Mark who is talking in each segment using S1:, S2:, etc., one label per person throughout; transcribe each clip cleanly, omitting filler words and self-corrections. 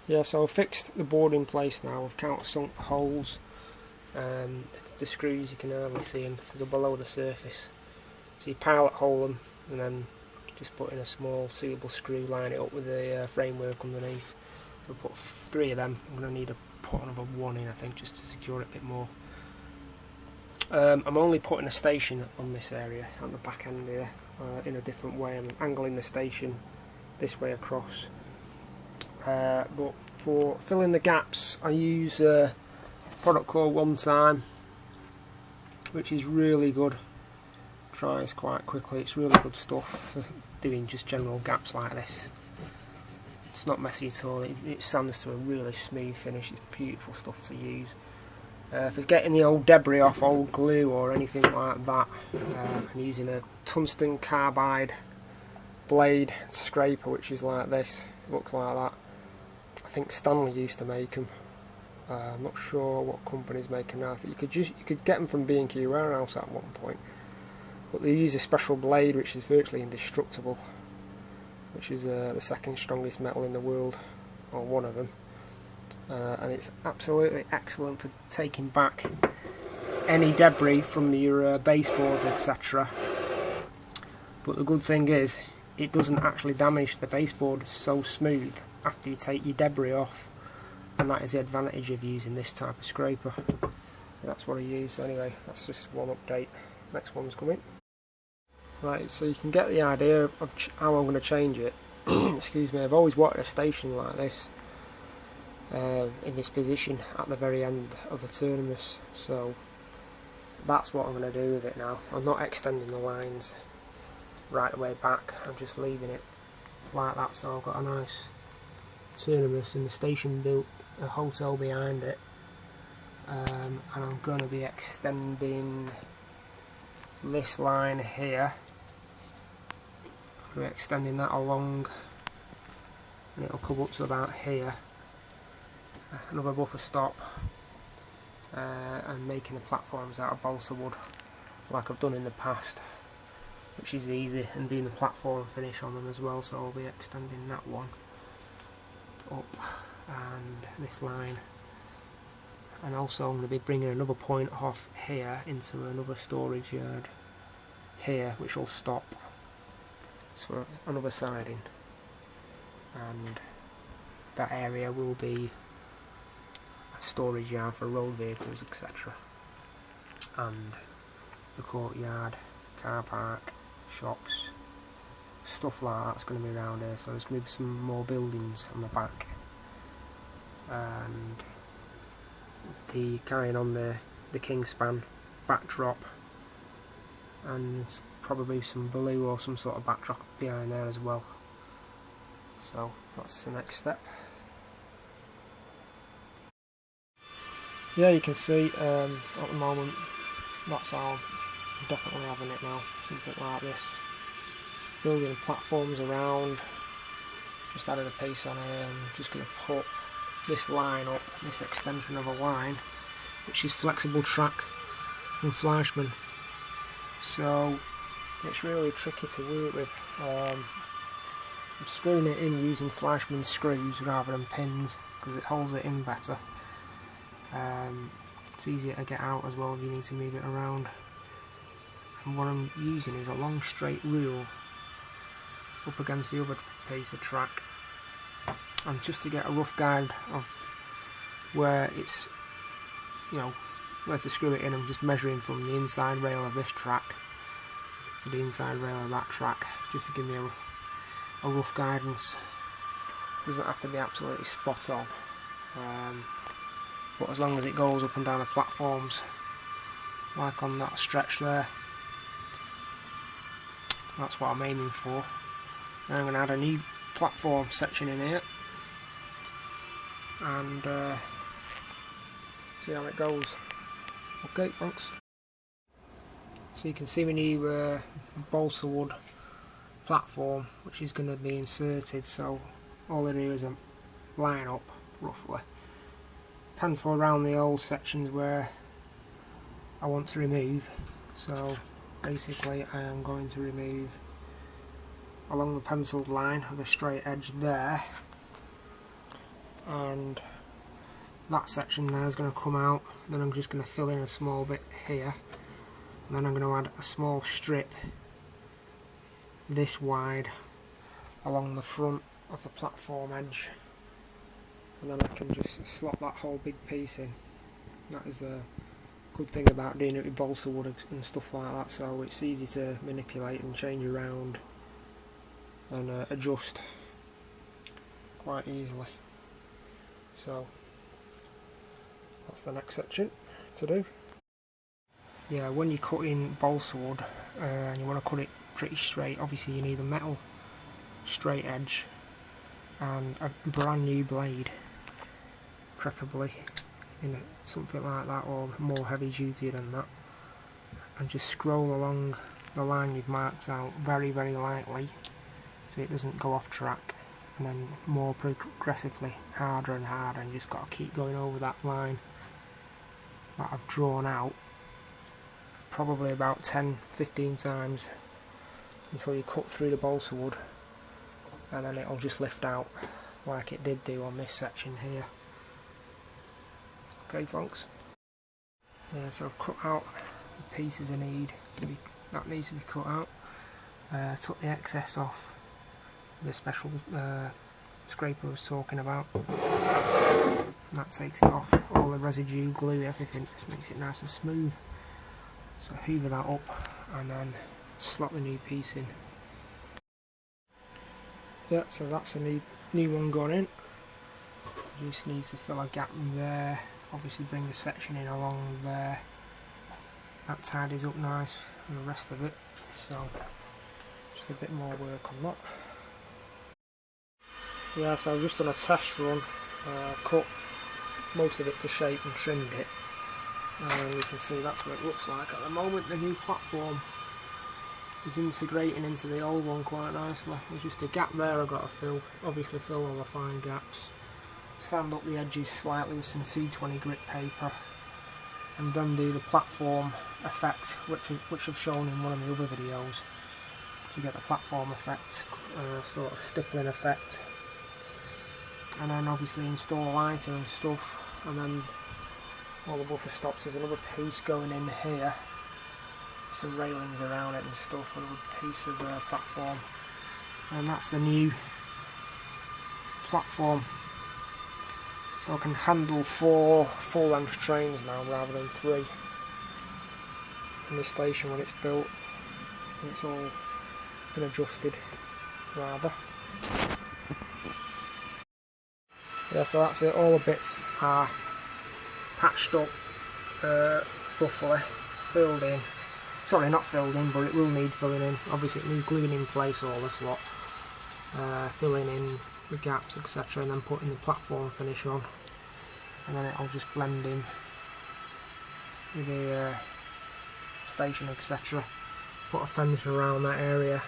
S1: Yeah, so I've fixed the board in place now. I've countersunk the holes. The screws, you can hardly see them because they're below the surface. So you pilot hole them and then just put in a small suitable screw, line it up with the framework underneath. So I'll put 3 of them. I'm going to need to put another 1 in, I think, just to secure it a bit more. I'm only putting a station on this area, on the back end here, in a different way. I'm angling the station this way across. But for filling the gaps, I use a product called One Time, which is really good. Dries quite quickly. It's really good stuff for doing just general gaps like this. It's not messy at all. It sands to a really smooth finish. It's beautiful stuff to use. For getting the old debris off, old glue or anything like that, I'm using a tungsten carbide blade scraper, which is like this. It looks like that. I think Stanley used to make them. I'm not sure what company's making now. I think you could get them from B&Q Warehouse at one point, but they use a special blade which is virtually indestructible, which is the second strongest metal in the world, or one of them, and it's absolutely excellent for taking back any debris from your baseboards, etc. But the good thing is, it doesn't actually damage the baseboard. It's so smooth after you take your debris off, and that is the advantage of using this type of scraper. So that's what I use. So anyway, that's just one update. Next one's coming. Right, so you can get the idea of how I'm going to change it. Excuse me, I've always wanted a station like this, in this position at the very end of the terminus, so that's what I'm going to do with it now. I'm not extending the lines right away back, I'm just leaving it like that, so I've got a nice terminus and the station built a hotel behind it, and I'm going to be extending this line here. I'm extending that along and it'll come up to about here, another buffer stop, and making the platforms out of balsa wood like I've done in the past, which is easy, and doing the platform finish on them as well. So I'll be extending that one up and this line, and also I'm going to be bringing another point off here into another storage yard here, which will stop for another siding, and that area will be a storage yard for road vehicles, etc. And the courtyard, car park, shops, stuff like that's going to be around here. So there's going to be some more buildings on the back, and the carrying on the Kingspan backdrop, and probably some blue or some sort of backdrop behind there as well. So that's the next step. Yeah, you can see at the moment that's how I'm definitely having it now, something like this. Building platforms around, just added a piece on here, and just going to put this line up, this extension of a line, which is flexible track from Fleischmann. So it's really tricky to work with. I'm screwing it in using Fleischmann screws rather than pins because it holds it in better. It's easier to get out as well if you need to move it around. And what I'm using is a long straight rule up against the other piece of track, and just to get a rough guide of where it's, where to screw it in, I'm just measuring from the inside rail of this track to the inside rail of that track, just to give me a rough guidance. It doesn't have to be absolutely spot on, but as long as it goes up and down the platforms, like on that stretch there, that's what I'm aiming for. Now I'm going to add a new platform section in here and see how it goes. Okay, thanks. So you can see my new balsa wood platform, which is going to be inserted. So all I do is line up roughly, pencil around the old sections where I want to remove. So basically I am going to remove along the penciled line with a straight edge there, and that section there is going to come out. Then I'm just going to fill in a small bit here, and then I'm going to add a small strip this wide along the front of the platform edge, and then I can just slot that whole big piece in. That is a good thing about doing it with balsa wood and stuff like that, so it's easy to manipulate and change around and adjust quite easily. So that's the next section to do. Yeah, when you cut in balsa wood and you want to cut it pretty straight, obviously you need a metal straight edge and a brand new blade, preferably in something like that or more heavy duty than that, and just scroll along the line you've marked out very lightly so it doesn't go off track, and then more progressively harder and harder, and you just got to keep going over that line that I've drawn out probably about 10-15 times until you cut through the balsa wood, and then it'll just lift out like it did do on this section here. Okay folks, yeah, so I've cut out the pieces that needs to be cut out. Took the excess off the special scraper I was talking about. That takes it off, all the residue, glue, everything, just makes it nice and smooth. So hoover that up and then slot the new piece in. Yeah, so that's a new one gone in. Just needs to fill a gap in there, obviously bring the section in along there. That tidies up nice for the rest of it, so just a bit more work on that. Yeah, so I've just done a test run, cut most of it to shape and trimmed it, and you can see that's what it looks like at the moment. The new platform is integrating into the old one quite nicely. There's just a gap there I've got to fill, obviously fill all the fine gaps, sand up the edges slightly with some 220 grit paper, and then do the platform effect which I've shown in one of the other videos to get the platform effect, sort of stippling effect, and then obviously install lighting and stuff, and then all the buffer stops. There's another piece going in here, some railings around it and stuff, another piece of the platform, and that's the new platform. So I can handle 4 full-length trains now rather than 3 in this station when it's built, and it's all been adjusted rather. Yeah, so that's it, all the bits are patched up roughly, filled in. Sorry, not filled in, but it will need filling in. Obviously it needs gluing in place all this lot, filling in the gaps etc, and then putting the platform finish on, and then it'll just blend in with the station etc. Put a fence around that area,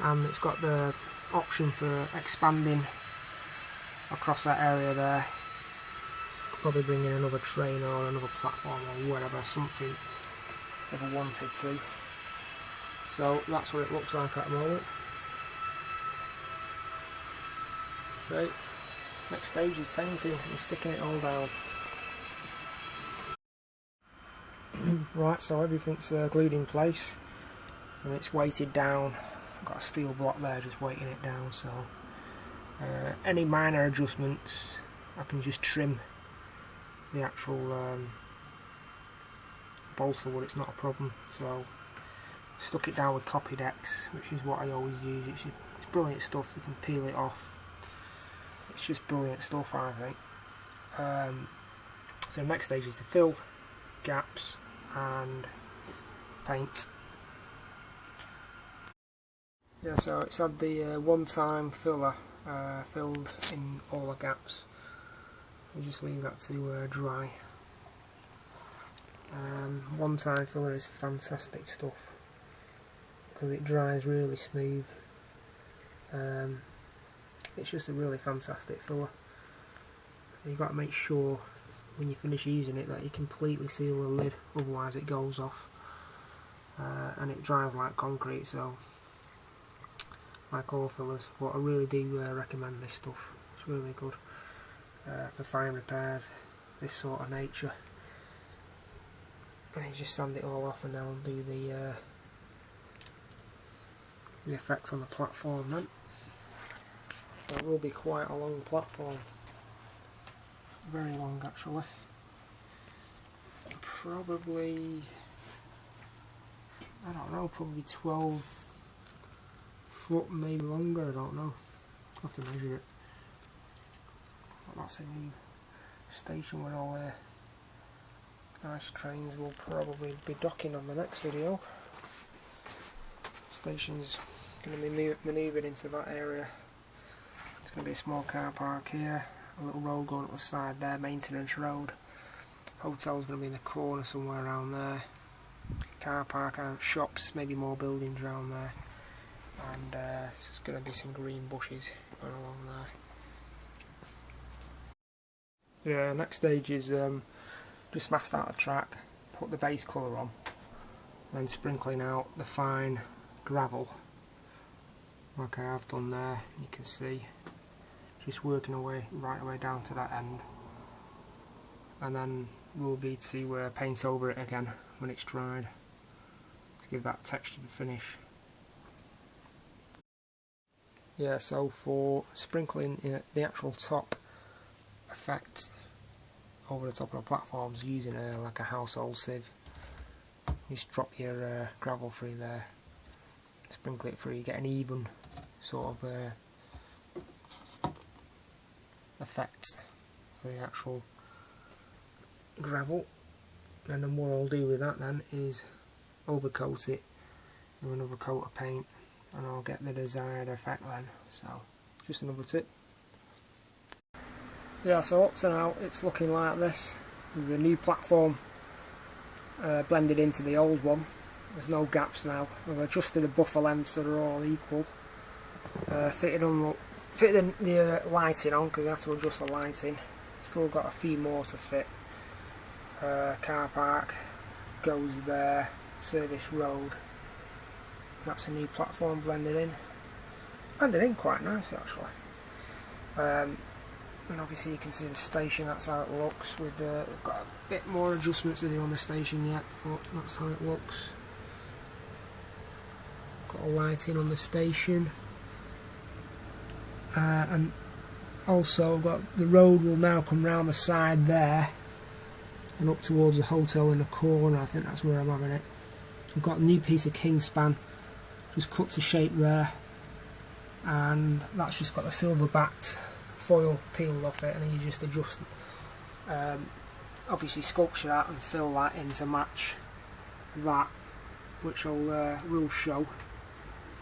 S1: and it's got the option for expanding across that area there. Could probably bring in another train or another platform or whatever, something if I wanted to. So that's what it looks like at the moment. Right, next stage is painting and sticking it all down. Right, so everything's glued in place and it's weighted down. I've got a steel block there just weighting it down, so any minor adjustments I can just trim the actual balsa wood, it's not a problem. So stuck it down with Copydex, which is what I always use. It's brilliant stuff, you can peel it off. It's just brilliant stuff, I think. So the next stage is to fill gaps and paint. Yeah, so it's had the one-time filler filled in all the gaps. I'll just leave that to dry. One-time filler is fantastic stuff because it dries really smooth. It's just a really fantastic filler. You've got to make sure when you finish using it that you completely seal the lid, otherwise it goes off, and it dries like concrete, so like all fillers. But I really do recommend this stuff, it's really good. for fine repairs, this sort of nature. And you just sand it all off and then I'll do the effect on the platform then. So it will be quite a long platform, very long actually, probably, I don't know, probably 12 foot, maybe longer, I don't know, I'll have to measure it. But that's a new station with all the nice trains. We'll probably be docking on the next video. Station's going to be manoeuvred into that area. There's going to be a small car park here, a little road going up the side there, maintenance road. Hotel's going to be in the corner somewhere around there. Car park and shops, maybe more buildings around there. And there's going to be some green bushes going along there. Yeah, next stage is just mast out the track, put the base colour on, then sprinkling out the fine gravel like I have done there. You can see just working away right away down to that end, and then we'll be to paint over it again when it's dried to give that textured finish. Yeah, so for sprinkling the actual top effect over the top of the platforms, using like a household sieve, you just drop your gravel through there, sprinkle it through, you get an even sort of effect for the actual gravel. And then what I'll do with that then is overcoat it with another coat of paint, and I'll get the desired effect then. So just another tip. Yeah, so up to now it's looking like this, with the new platform blended into the old one. There's no gaps now. I've adjusted the buffer lengths so they're all equal. Fitted the lighting on because I had to adjust the lighting. Still got a few more to fit. Car park goes there, service road. That's a new platform blended in. Blended in quite nice actually. And obviously you can see the station, that's how it looks. With we've got a bit more adjustments to do on the station yet, but that's how it looks. Got a lighting on the station. And also I've got the road will now come round the side there and up towards the hotel in the corner. I think that's where I'm having it. I've got a new piece of Kingspan just cut to shape there, and that's just got the silver backed foil peeled off it, and then you just adjust obviously sculpture that and fill that in to match that, which will show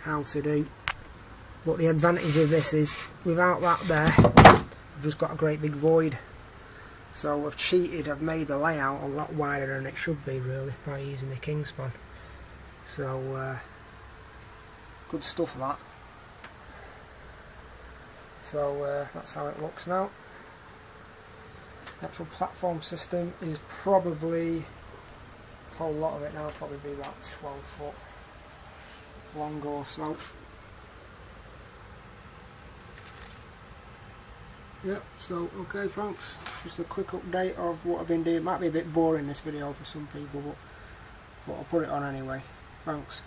S1: how to do. But the advantage of this is without that there, I've just got a great big void. So I've cheated, I've made the layout a lot wider than it should be really by using the Kingspan. So good stuff that. So that's how it looks now. The actual platform system is probably, a whole lot of it now, probably be about 12 foot long or so. Yeah, so okay folks, just a quick update of what I've been doing. It might be a bit boring this video for some people, but I'll put it on anyway. Thanks.